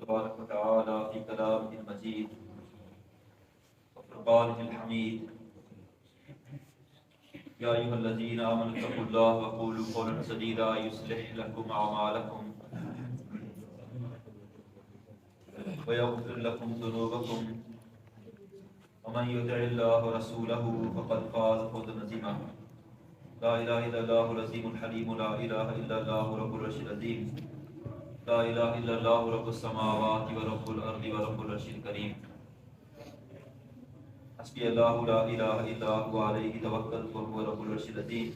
تبارك وتعالى في كلامه المجيد وفرقانه الحميد. يا أيها الذين آمنوا اتقوا الله وقولوا قولا سديدا يصلح لكم أعمالكم ويغفر لكم ذنوبكم ومن يطع الله ورسوله فقد فاز فوزا عظيما. لا إله إلا الله العظيم الحليم، لا إله إلا الله رب العرش العظيم، لا إله إلا الله رب السماوات ورب الأرض ورب العرش الكريم. حسبي الله لا إله إلا هو عليه توكلت وهو رب العرش العظيم.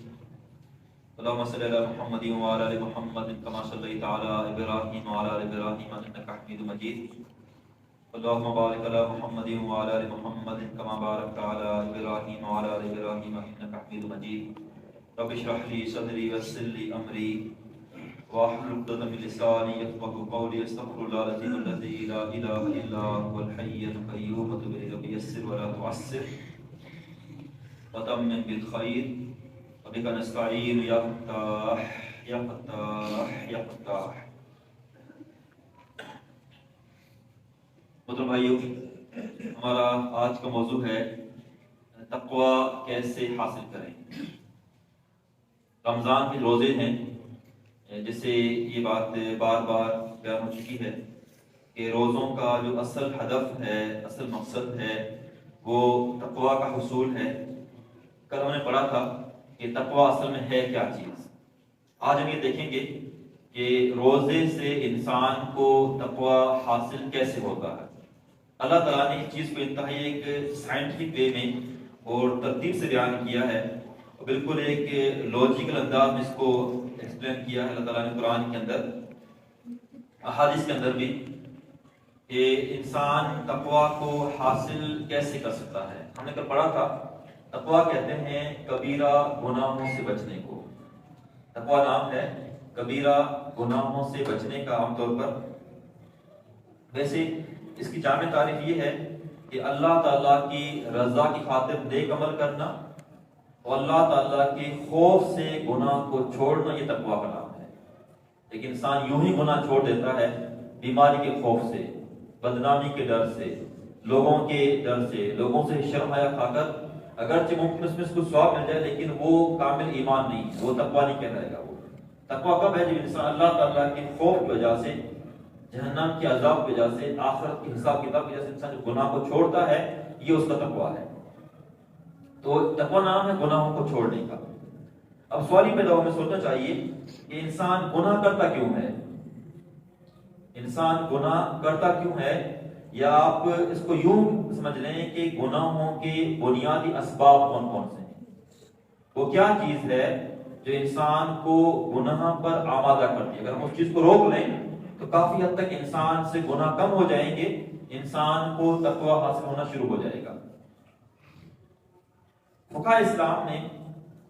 اللهم صل على محمد وعلى آل محمد كما صليت على إبراهيم وعلى آل إبراهيم إنك حميد مجيد. اللهم بارك على محمد وعلى آل محمد كما باركت على إبراهيم وعلى آل إبراهيم إنك حميد مجيد. رب اشرح لي صدري ويسر لي أمري واحلل عقدة من لساني يفقهوا قولي. استغفر الله العظيم الذي لا إله إلا هو الحي القيوم وتب إليه رب يسر ولا تعسر وتمم بالخير وبك نستعين يا فتاح يا فتاح يا فتاح. محترم بھائیو، ہمارا آج کا موضوع ہے تقوی کیسے حاصل کریں۔ رمضان کے روزے ہیں، جس سے یہ بات بار بار بیان ہو چکی ہے کہ روزوں کا جو اصل ہدف ہے، اصل مقصد ہے، وہ تقوی کا حصول ہے۔ کل ہم نے پڑھا تھا کہ تقوی اصل میں ہے کیا چیز۔ آج ہم یہ دیکھیں گے کہ روزے سے انسان کو تقوی حاصل کیسے ہوتا ہے۔ اللہ تعالیٰ نے اس چیز کو انتہائی ایک سائنٹیفک وے میں اور ترتیب سے بیان کیا ہے، اور بالکل ایک لاجیکل انداز میں اس کو ایکسپلین کیا ہے اللہ تعالیٰ نے قرآن کے اندر، احادیث کے اندر بھی، کہ انسان تقوی کو حاصل کیسے کر سکتا ہے۔ ہم نے کل پڑھا تھا تقوی کہتے ہیں کبیرہ گناہوں سے بچنے کو۔ تقوی نام ہے کبیرہ گناہوں سے بچنے کا۔ عام طور پر ویسے اس کی جامع تعریف یہ ہے کہ اللہ تعالیٰ کی رضا کی خاطر نیک عمل کرنا اور اللہ تعالیٰ کے خوف سے گناہ کو چھوڑنا، یہ تقوی کا نام ہے۔ لیکن انسان یوں ہی گناہ چھوڑ دیتا ہے بیماری کے خوف سے، بدنامی کے ڈر سے، لوگوں کے ڈر سے، لوگوں سے شرم حیا کھا کر، اگرچہ ممکن اس میں اس کو ثواب مل جائے لیکن وہ کامل ایمان نہیں، وہ تقوی نہیں کہلائے گا۔ وہ تقوی کب ہے؟ جب انسان اللہ تعالیٰ کے خوف کی وجہ سے، جہنم کے عذاب کی وجہ سے، آخرت کے حساب کتاب کی وجہ سے انسان جو گناہ کو چھوڑتا ہے، یہ اس کا تقوی ہے۔ تو تقوی نام ہے گناہوں کو چھوڑنے کا۔ اب سوال یہ پیدا ہو، ہمیں سوچنا چاہیے کہ انسان گناہ کرتا کیوں ہے؟ انسان گناہ کرتا کیوں ہے؟ یا آپ اس کو یوں سمجھ لیں کہ گناہوں کے بنیادی اسباب کون کون سے ہیں؟ وہ کیا چیز ہے جو انسان کو گناہ پر آمادہ کرتی ہے؟ اگر ہم اس چیز کو روک لیں تو کافی حد تک انسان سے گناہ کم ہو جائیں گے، انسان کو تقوی حاصل ہونا شروع ہو جائے گا۔ فقہ اسلام نے،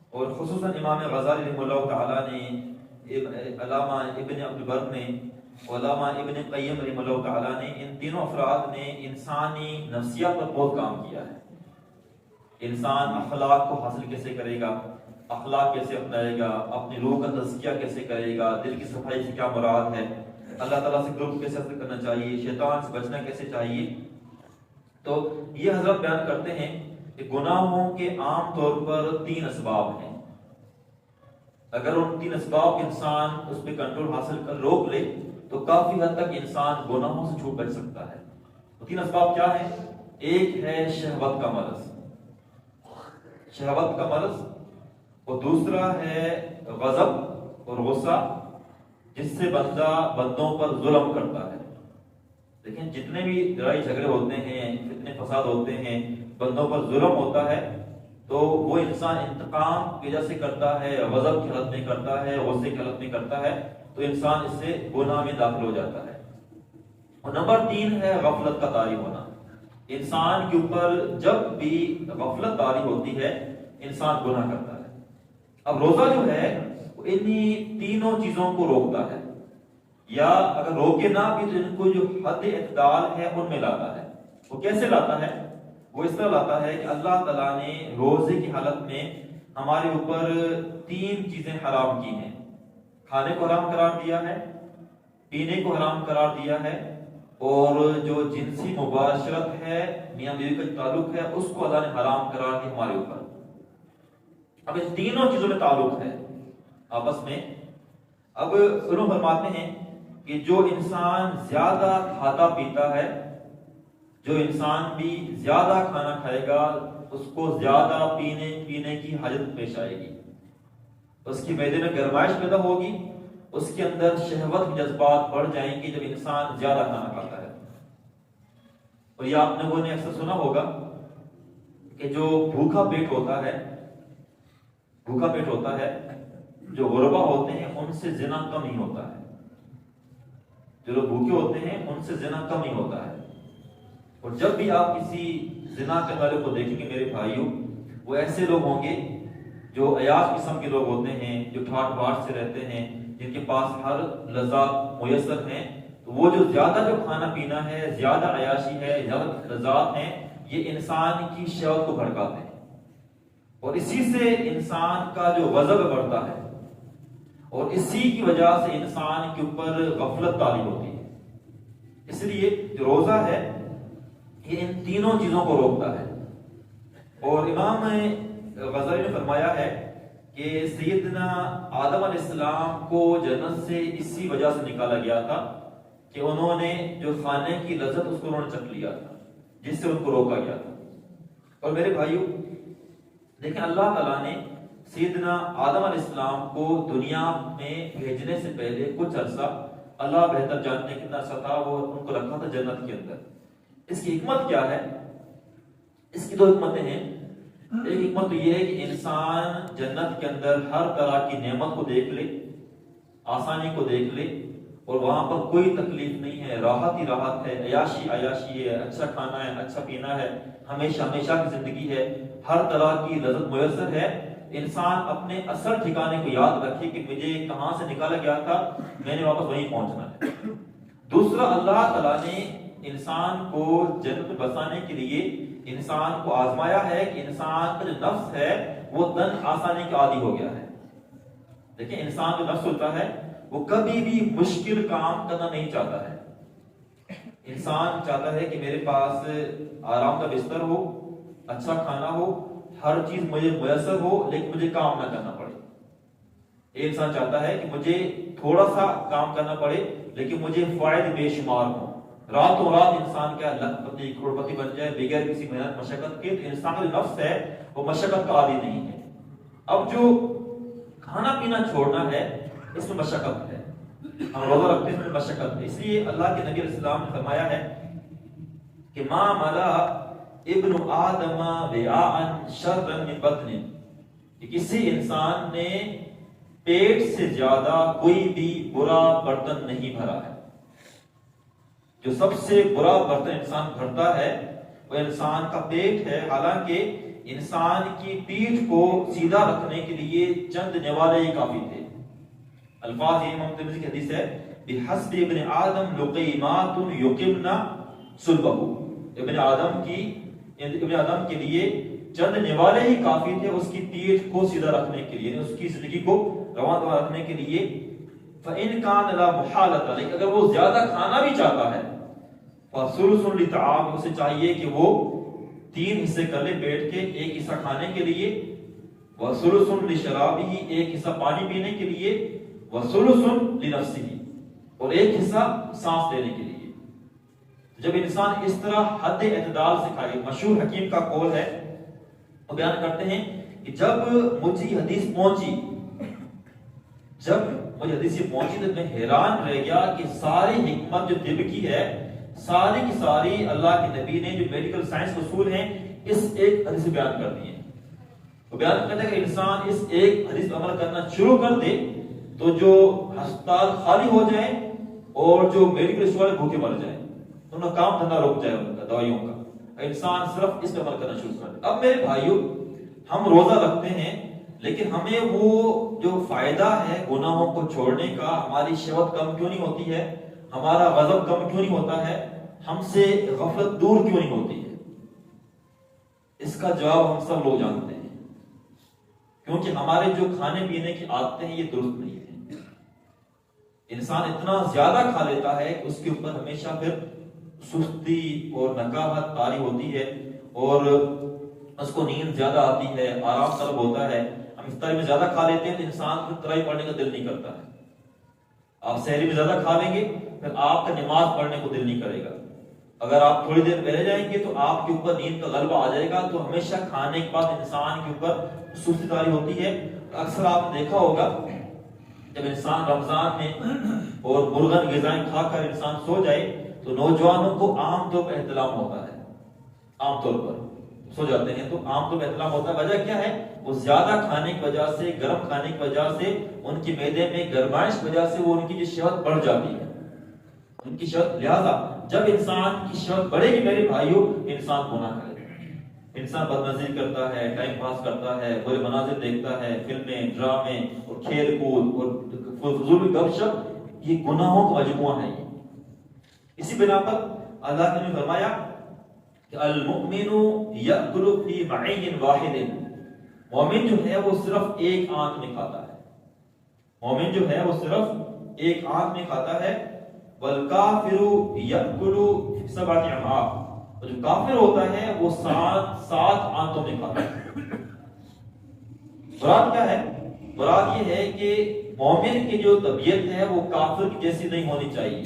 اور خصوصاً امام غزالی رحمہ اللہ تعالیٰ نے، علامہ ابن عبد البر نے، علامہ ابن قیم رحمہ اللہ تعالیٰ نے، ان تینوں افراد نے انسانی نفسیات پر بہت کام کیا ہے۔ انسان اخلاق کو حاصل کیسے کرے گا، اخلاق کیسے اپنائے گا، اپنی روح کا تزکیہ کیسے کرے گا، دل کی صفائی سے کیا مراد ہے، اللہ تعالیٰ سے قرب کیسے حاصل کرنا چاہیے، شیطان سے بچنا کیسے چاہیے۔ تو یہ حضرت بیان کرتے ہیں کہ گناہوں کے عام طور پر 3 اسباب ہیں۔ اگر ان 3 اسباب انسان اس پہ کنٹرول حاصل کر روک لے تو کافی حد تک انسان گناہوں سے چھوٹ بچ سکتا ہے۔ وہ 3 اسباب کیا ہیں؟ ایک ہے شہوت کا مرض، شہوت کا مرض، اور دوسرا ہے غضب اور غصہ، جس سے بندہ بندوں پر ظلم کرتا ہے۔ لیکن جتنے بھی لڑائی جھگڑے ہوتے ہیں، فتنے فساد ہوتے ہیں، بندوں پر ظلم ہوتا ہے، تو وہ انسان انتقام کی وجہ سے کرتا ہے، غضب کی حالت میں کرتا ہے، غصے کی حالت میں کرتا ہے، تو انسان اس سے گناہ میں داخل ہو جاتا ہے۔ اور نمبر 3 ہے غفلت کا طاری ہونا۔ انسان کے اوپر جب بھی غفلت طاری ہوتی ہے، انسان گناہ کرتا ہے۔ اب روزہ جو ہے وہ انہی تینوں چیزوں کو روکتا ہے، یا اگر روکے نہ بھی تو ان کو جو حد اعتدال ہے ان میں لاتا ہے۔ وہ کیسے لاتا ہے؟ وہ اس طرح لاتا ہے کہ اللہ تعالیٰ نے روزے کی حالت میں ہمارے اوپر 3 چیزیں حرام کی ہیں۔ کھانے کو حرام قرار دیا ہے، پینے کو حرام قرار دیا ہے، اور جو جنسی مباشرت ہے، میاں بیوی کا تعلق ہے، اس کو اللہ نے حرام قرار دیا ہمارے اوپر۔ اب ان تینوں چیزوں میں تعلق ہے آپس میں۔ اب علماء فرماتے ہیں کہ جو انسان زیادہ کھاتا پیتا ہے، جو انسان بھی زیادہ کھانا کھائے گا، اس کو زیادہ پینے کی حاجت پیش آئے گی، اس کی معدے میں گرمائش پیدا ہوگی، اس کے اندر شہوت کے جذبات بڑھ جائیں گے جب انسان زیادہ کھانا کھاتا ہے۔ اور یہ آپ لوگوں نے اکثر سنا ہوگا کہ جو بھوکا پیٹ ہوتا ہے، جو غربا ہوتے ہیں ان سے زنا کم ہی ہوتا ہے، جو لوگ بھوکے ہوتے ہیں ان سے زنا کم ہی ہوتا ہے۔ اور جب بھی آپ کسی زنا کرنے والے کو دیکھیں گے میرے بھائیوں، وہ ایسے لوگ ہوں گے جو عیاش قسم کے لوگ ہوتے ہیں، جو ٹھاٹ باٹ سے رہتے ہیں، جن کے پاس ہر لذات میسر ہیں۔ تو وہ جو زیادہ جو کھانا پینا ہے، زیادہ عیاشی ہے، زیادہ لذات ہیں، یہ انسان کی شہوت کو بھڑکاتے ہیں، اور اسی سے انسان کا جو وزن بڑھتا ہے، اور اسی کی وجہ سے انسان کے اوپر غفلت طاری ہوتی ہے۔ اس لیے جو روزہ ہے یہ ان تینوں چیزوں کو روکتا ہے۔ اور امام غزالی نے فرمایا ہے کہ سیدنا آدم علیہ السلام کو جنت سے اسی وجہ سے نکالا گیا تھا کہ انہوں نے جو کھانے کی لذت اس کو انہوں نے چکھ لیا تھا، جس سے ان کو روکا گیا تھا۔ اور میرے بھائیوں دیکھیں، اللہ تعالیٰ نے سیدنا آدم علیہ السلام کو دنیا میں بھیجنے سے پہلے کچھ عرصہ، اللہ بہتر جانتے ہیں کتنا عرصہ تھا، وہ ان کو رکھا تھا جنت کے اندر۔ اس کی حکمت کیا ہے؟ اس کی دو حکمتیں ہیں۔ ایک حکمت تو یہ ہے کہ انسان جنت کے اندر ہر طرح کی نعمت کو دیکھ لے، آسانی کو دیکھ لے، اور وہاں پر کوئی تکلیف نہیں ہے، راحت ہی راحت ہے، عیاشی ہے، اچھا کھانا ہے، اچھا پینا ہے، ہمیشہ کی زندگی ہے، ہر طرح کی لذت میسر ہے۔ انسان اپنے اصل ٹھکانے کو یاد رکھے کہ مجھے کہاں سے نکالا گیا تھا، میں نے واپس وہیں پہنچنا ہے۔ دوسرا، اللہ تعالیٰ نے انسان کو جنت میں بسانے کے لیے انسان کو آزمایا ہے کہ انسان کا جو نفس ہے وہ تن آسانی کا عادی ہو گیا ہے۔ دیکھیں، انسان جو نفس ہوتا ہے وہ کبھی بھی مشکل کام کرنا نہیں چاہتا ہے۔ انسان چاہتا ہے کہ میرے پاس آرام کا بستر ہو، اچھا کھانا ہو، ہر چیز مجھے میسر ہو، لیکن مجھے کام نہ کرنا پڑے۔ ایک انسان چاہتا ہے کہ مجھے تھوڑا سا کام کرنا پڑے لیکن مجھے فائدے بے شمار ہوں۔ راتوں رات انسان کیا لکھ پتی کروڑ پتی بن جائے بغیر کسی محنت مشقت کے۔ تو انسان کا جو نفس ہے وہ مشقت کا عادی نہیں ہے۔ اب جو کھانا پینا چھوڑنا ہے اس میں مشقت ہے، ہم روزہ رکھتے ہیں اس میں مشقت ہے۔ اس لیے اللہ کے نبی علیہ السلام نے فرمایا ہے کہ ما ملا ابن آدم وعاء شرا من بطن، کہ کسی انسان نے پیٹ سے زیادہ کوئی بھی برا برتن نہیں بھرا ہے۔ جو سب سے برا برتن انسان بھرتا ہے وہ انسان کا پیٹ ہے۔ حالانکہ انسان کی پیٹھ کو سیدھا رکھنے کے لیے چند نوالے ہی کافی تھے۔ الفاظ یہ امام ترمذی کی حدیث ہے، بحسب ابن آدم لقیمات یقمن صلبہ، ابن آدم کے لیے چند نوالے ہی کافی تھے اس کی پیٹھ کو سیدھا رکھنے کے لیے، یعنی اس کی زندگی کو رواں دواں رکھنے کے لیے۔ فَإِنْ كَانَ لَا مُحَالَةَ، لیکن اگر وہ زیادہ کھانا بھی چاہتا ہے، فَثُلُثٌ لِطَعَامِ، اسے چاہیے کہ وہ 3 حصے کر لے پیٹ کے، ایک حصہ کھانے کے لیے، وَثُلُثٌ لِشَرَابِهِ، ایک حصہ پانی پینے کے لیے، وَثُلُثٌ لِنَفْسِهِ، اور ایک حصہ سانس لینے کے لیے۔ جب انسان اس طرح حد اعتدال سے کھائے، مشہور حکیم کا قول ہے، وہ بیان کرتے ہیں کہ جب مجھے حدیث پہنچی تو میں حیران رہ گیا کہ ساری حکمت جو طب کی ہے، ساری کی ساری اللہ کے نبی نے جو میڈیکل سائنس کے اصول ہیں اس ایک حدیث سے بیان کر دیے۔ وہ بیان کرتے ہیں کہ انسان اس ایک حدیث پر عمل کرنا شروع کر دے تو جو ہسپتال خالی ہو جائیں اور جو میڈیکل اسٹور بھوکے مر جائیں، ان کا کام دھندا رک جائے، ان کا دوائیوں کا، انسان صرف اس پر عمل کرنا شروع کر دے۔ اب میرے بھائیوں، ہم روزہ رکھتے ہیں لیکن ہمیں وہ جو فائدہ ہے گناہوں کو چھوڑنے کا، ہماری شہوت کم کیوں نہیں ہوتی ہے، ہمارا غضب کم کیوں نہیں ہوتا ہے، ہم سے غفلت دور کیوں نہیں ہوتی ہے؟ اس کا جواب ہم سب لوگ جانتے ہیں، کیونکہ ہمارے جو کھانے پینے کی عادتیں ہیں یہ درست نہیں ہیں۔ انسان اتنا زیادہ کھا لیتا ہے کہ اس کے اوپر ہمیشہ پھر سستی اور نکاہت طاری ہوتی ہے اور اس کو نیند زیادہ آتی ہے، آرام طلب ہوتا ہے. ہم افطاری میں زیادہ کھا لیتے ہیں تو انسان کو تراویح پڑھنے کا دل نہیں کرتا ہے. آپ سحری میں زیادہ کھا لیں گے پھر آپ کا نماز پڑھنے کو دل نہیں کرے گا. اگر آپ تھوڑی دیر پہلے جائیں گے تو آپ کے اوپر نیند کا غلبہ آ جائے گا. تو ہمیشہ کھانے کے بعد انسان کے اوپر سستی طاری ہوتی ہے. اکثر آپ نے دیکھا ہوگا جب انسان رمضان میں اور مرغن غذائیں کھا کر انسان سو جائے تو نوجوانوں کو عام طور پر احتلام ہوتا ہے. عام طور پر سو جاتے ہیں تو عام طور پر احتلام ہوتا ہے. وجہ کیا ہے؟ وہ زیادہ کھانے کی وجہ سے، گرم کھانے کی وجہ سے، ان کے معدے میں گرمائش کی وجہ سے وہ ان کی جو شہوت بڑھ جاتی ہے، ان کی شہوت. لہذا جب انسان کی شہوت بڑھے گی میرے بھائیوں، انسان گناہ کرے گا. انسان بدنظری کرتا ہے، ٹائم پاس کرتا ہے، برے مناظر دیکھتا ہے، فلمیں، ڈرامے اور کھیل کود اور فضول گپ شپ، یہ گناہوں کا مجموعہ ہے. اسی بنا پر اللہ نے فرمایا کہ المؤمن یأکل فی معین واحد، مومن جو ہے وہ صرف ایک آنت میں کھاتا ہے. مومن جو ہے وہ صرف ایک آنت میں کھاتا ہے. والکافر یأکل فی سبعۃ امعاء، اور جو کافر ہوتا ہے وہ سات آنتوں میں کھاتا ہے. مراد کیا ہے؟ مراد یہ ہے کہ مومن کی جو طبیعت ہے وہ کافر کی جیسی نہیں ہونی چاہیے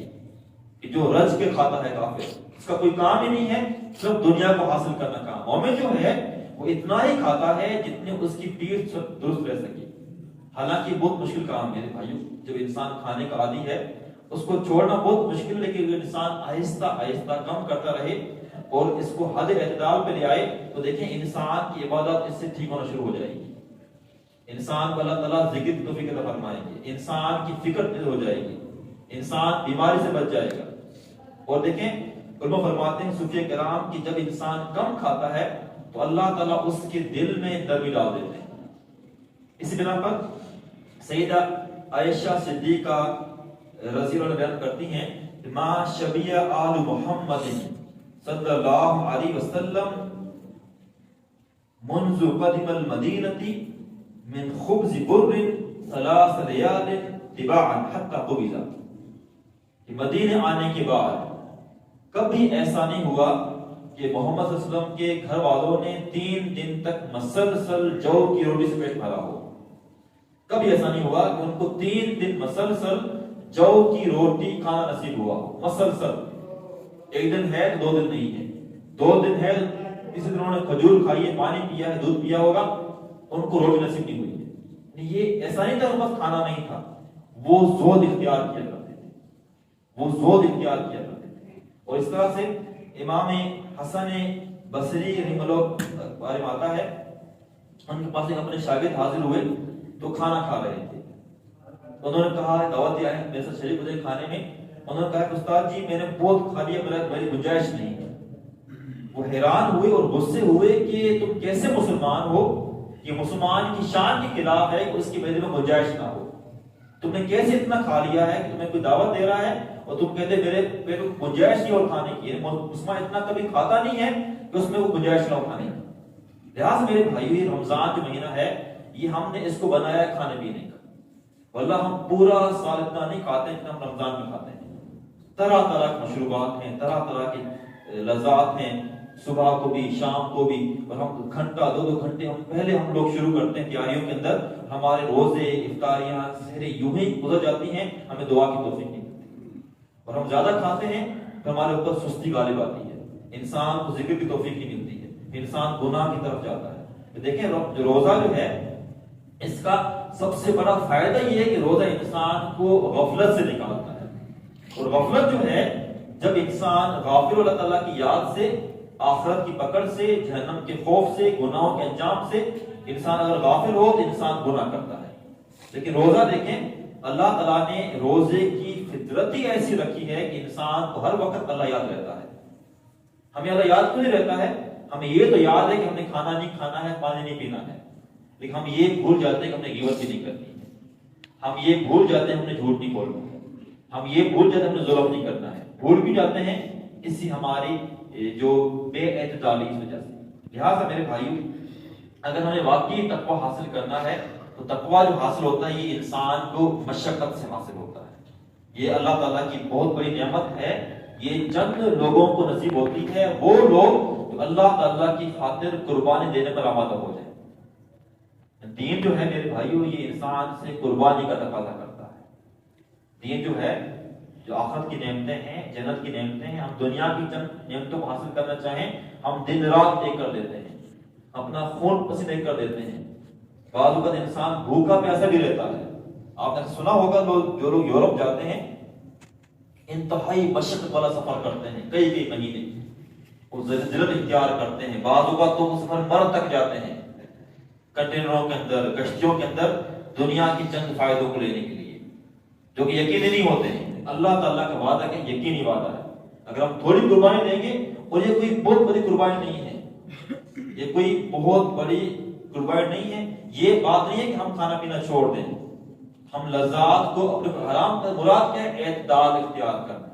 کہ جو رج کے کھاتا ہے. کافر اس کا کوئی کام ہی نہیں ہے، صرف دنیا کو حاصل کرنا کام. مومن جو ہے وہ اتنا ہی کھاتا ہے جتنے اس کی پیٹ درست رہ سکے. حالانکہ بہت مشکل کام میرے بھائیوں، جب انسان کھانے کا عادی ہے اس کو چھوڑنا بہت مشکل، لیکن انسان آہستہ آہستہ کم کرتا رہے اور اس کو حد اعتدال پہ لے آئے تو دیکھیں انسان کی عبادت اس سے ٹھیک ہونا شروع ہو جائے گی. انسان کو اللہ تعالیٰ ذکر کی توفیق عطا فرمائیں گے، انسان کی فکر دل ہو جائے گی، انسان بیماری سے بچ جائے گا. اور دیکھیں علماء فرماتے ہیں صوفیہ کرام کہ جب انسان کم کھاتا ہے تو اللہ تعالیٰ اس کے دل میں نرمی ڈال دیتے ہیں. اسی بنا پر سیدہ عائشہ صدیقہ رضی اللہ عنہا بیان کرتی ہیں ما شبیہ آل محمد صلی اللہ علیہ وسلم منذ قدم المدینہ من خبز بر ثلاث لیال تباعا حتی قبض، کہ مدینے آنے کے بعد کبھی ایسا نہیں ہوا کہ محمد صلی اللہ علیہ وسلم کے گھر والوں نے 3 دن تک مسلسل جو کی روٹی سے پیٹ بھرا ہو. کبھی ایسا نہیں ہوا کہ ان کو 3 دن مسلسل جو کی روٹی کھانا نصیب ہوا ہو. مسلسل ایک دن ہے تو 2 دن نہیں ہے، 2 دن ہے کسی دن انہوں نے کھجور کھائی ہے، پانی پیا ہے، دودھ پیا ہوگا، ان کو روٹی نصیب نہیں ہوئی ہے. یہ ایسا نہیں تھا کہ بس کھانا نہیں تھا، وہ زہد اختیار کیا کرتے تھے، وہ زہد اختیار کیا کرتے تھے. اور اس طرح سے امام حسن بصری رحمہ اللہ بارے میں آتا ہے، ان کے پاس ایک اپنے شاگرد حاضر ہوئے تو کھانا کھا رہے تھے. انہوں نے کہا دعوت دیا ہے میرے ساتھ شریک ہو جائے کھانے میں. انہوں نے کہا کہ استاد جی میں نے بہت کھا لیا، میری گنجائش نہیں ہے. وہ حیران ہوئے اور غصے ہوئے کہ تم کیسے مسلمان ہو، یہ مسلمان کی شان کے خلاف ہے کہ اس کی معدے میں گنجائش نہ ہو. تم نے کیسے اتنا کھا لیا ہے کہ تمہیں کوئی دعوت دے رہا ہے اور تم کہتے میرے پیٹ میں گنجائش نہیں اور کھانے کی ہے. مسلمان اتنا کبھی کھاتا نہیں ہے کہ اس میں وہ گنجائش نہ ہو کھانے کی. لہٰذا میرے بھائیو یہ رمضان جو مہینہ ہے یہ ہم نے اس کو بنایا ہے کھانے پینے کا. واللہ ہم پورا سال اتنا نہیں کھاتے جتنا ہم رمضان میں کھاتے ہیں. طرح طرح کے مشروبات ہیں، طرح طرح کے لذات ہیں، صبح کو بھی شام کو بھی. اور ہم گھنٹہ 2 گھنٹے ہم لوگ شروع کرتے ہیں تیاریوں کے اندر. ہمارے روزے، افطاریاں، سحریں یوں ہی گزر جاتی ہیں، ہمیں دعا کی توفیق نہیں ملتی. اور ہم زیادہ کھاتے ہیں تو ہمارے اوپر سستی غالب آتی ہے، انسان کو ذکر کی توفیق نہیں ملتی ہے، انسان گناہ کی طرف جاتا ہے. دیکھیں جو روزہ جو ہے اس کا سب سے بڑا فائدہ یہ ہے کہ روزہ انسان کو غفلت سے نکالتا ہے. اور غفلت جو ہے جب انسان غافل اللہ تعالیٰ کی یاد سے، آخرت کی پکڑ سے، جہنم کے خوف سے، گناہوں کے انجام سے انسان اگر غافل ہو تو انسان گناہ کرتا ہے. لیکن روزہ دیکھیں اللہ تعالیٰ نے روزے کی فطرت ہی ایسی رکھی ہے کہ انسان کو ہر وقت اللہ یاد رہتا ہے. ہمیں اللہ یاد کیوں نہیں رہتا ہے؟ ہمیں یہ تو یاد ہے کہ ہم نے کھانا نہیں کھانا ہے، پانی نہیں پینا ہے، لیکن ہم یہ بھول جاتے ہیں کہ ہم نے غیبت بھی نہیں کرنی ہے. ہم یہ بھول جاتے ہیں ہم نے جھوٹ نہیں بولنا ہے. ہم یہ بھول جاتے ہیں ہم نے ظلم نہیں کرنا ہے. بھول بھی جاتے ہیں اسی ہماری جو بے اعتدالی اس وجہ سے. لہٰذا میرے بھائیو اگر ہمیں واقعی تقویٰ حاصل کرنا ہے تو تقویٰ جو حاصل ہوتا ہے یہ انسان کو مشقت سے حاصل ہوتا ہے. یہ اللہ تعالیٰ کی بہت بڑی نعمت ہے. یہ چند لوگوں کو نصیب ہوتی ہے، وہ لوگ جو اللہ تعالیٰ کی خاطر قربانی دینے پر آمادہ ہو جائیں۔ دین جو ہے میرے بھائیوں، یہ انسان سے قربانی کا تقاضا کرتا ہے۔ دین جو ہے، جو آخرت کی نعمتیں ہیں، جنت کی نعمتیں ہیں، ہم دنیا کی چند نعمتوں کو حاصل کرنا چاہیں، ہم دن رات ایک کر دیتے ہیں، اپنا خون پسینہ ایک کر دیتے ہیں۔ بعض اوقات انسان بھوکا پیاسا بھی رہتا ہے۔ آپ نے سنا ہوگا جو لوگ یورپ جاتے ہیں، انتہائی مشقت والا سفر کرتے ہیں، کئی مہینے وہ ذلت اختیار کرتے ہیں، بعض اوقات تو وہ سفر مرد تک جاتے ہیں، کنٹینروں کے اندر، کشتیوں کے اندر، دنیا کی چند فائدوں کو لینے کے لیے، جو کہ یقینی نہیں ہوتے ہیں۔ اللہ تعالیٰ کا وعدہ کہ یقینی وعدہ ہے، اگر ہم تھوڑی قربانی دیں گے، اور یہ کوئی بہت بڑی قربانی نہیں ہے، یہ کوئی بہت بڑی قربانی نہیں ہے، یہ بات نہیں ہے کہ ہم کھانا پینا چھوڑ دیں، ہم لذات کو اپنے حرام کا مراد کیا ہے؟ اعتدال اختیار کرنا،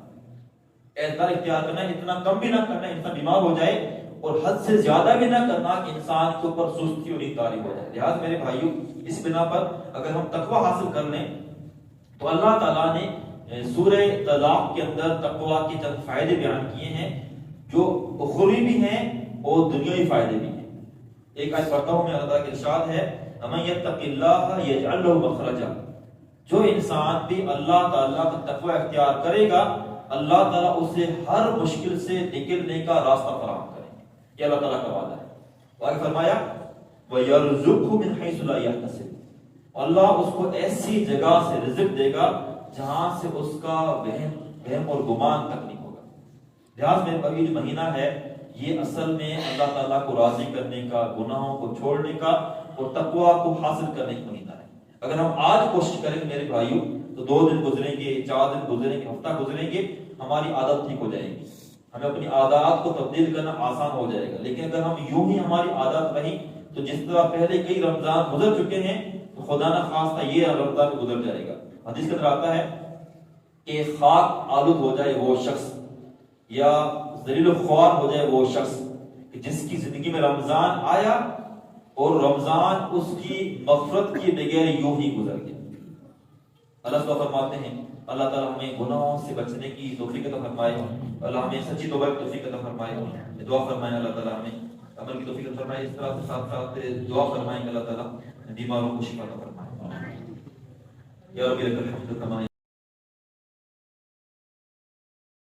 اعتدال اختیار کرنا، اتنا کم بھی نہ کرنا انسان بیمار ہو جائے، اور حد سے زیادہ بھی نہ کرنا کہ انسان کے اوپر سستی اور اختیاری ہو جائے۔ لہٰذا میرے بھائیوں، اس بنا پر اگر ہم تقوی حاصل کر لیں تو اللہ تعالیٰ نے سورہ طلاق کے اندر تقوی کے چند فائدے بیان کیے ہیں، جو اخروی بھی ہیں اور دنیاوی فائدے بھی ہیں۔ ایک آیت پڑھتا ہوں میں، اللہ تعالیٰ کا ارشاد ہے، وَمَن يَتَّقِ اللَّهَ يَجْعَلْ لَهُ مَخْرَجًا، جو انسان بھی اللہ تعالیٰ کا تقوی اختیار کرے گا، اللہ تعالیٰ اسے ہر مشکل سے نکلنے کا راستہ فراہم کرے گا۔ یہ اللہ تعالیٰ کا وعدہ ہے۔ اور آگے فرمایا وَيَرْزُقْهُ مِنْ حَيْثُ لَا يَحْتَسِبُ، اللہ اس کو ایسی جگہ سے رزق دے گا جہاں سے اس کا وہم اور گمان تک نہیں ہوگا۔ لہٰذا میرے بھائی، جو مہینہ ہے یہ اصل میں اللہ تعالیٰ کو راضی کرنے کا، گناہوں کو چھوڑنے کا اور تقوی کو حاصل کرنے کا مہینہ ہے۔ اگر ہم آج کوشش کریں گے میرے بھائیوں، تو 2 دن گزریں گے، 4 دن گزریں گے، ہفتہ گزریں گے، ہماری عادت ٹھیک ہو جائے گی، ہمیں اپنی عادات کو تبدیل کرنا آسان ہو جائے گا۔ لیکن اگر ہم یوں ہی ہماری عادت رہی تو جس طرح پہلے کئی رمضان گزر چکے ہیں، تو خدا نہ خواستہ یہ رمضان گزر جائے گا۔ حدیث کے اندر آتا ہے کہ خاک آلود ہو جائے وہ شخص، یا ذلیل و خوار ہو جائے وہ شخص کہ جس کی زندگی میں رمضان آیا اور رمضان اس کی مغفرت کے بغیر یوں ہی گزر گیا۔ اللہ تعالیٰ فرماتے ہیں، اللہ تعالیٰ ہمیں گناہوں سے بچنے کی توفیق عطا فرمائے، اللہ ہمیں سچی توبہ کی توفیق عطا فرمائے۔ دعا فرمائیں اللہ تعالیٰ ہمیں عمل کی توفیق عطا فرمائے۔ اس طرح سے ساتھ ساتھ دعا فرمائیں کہ اللہ تعالیٰ بیماروں کو شفا عطا فرمائے۔ یا رب لک الحمد کما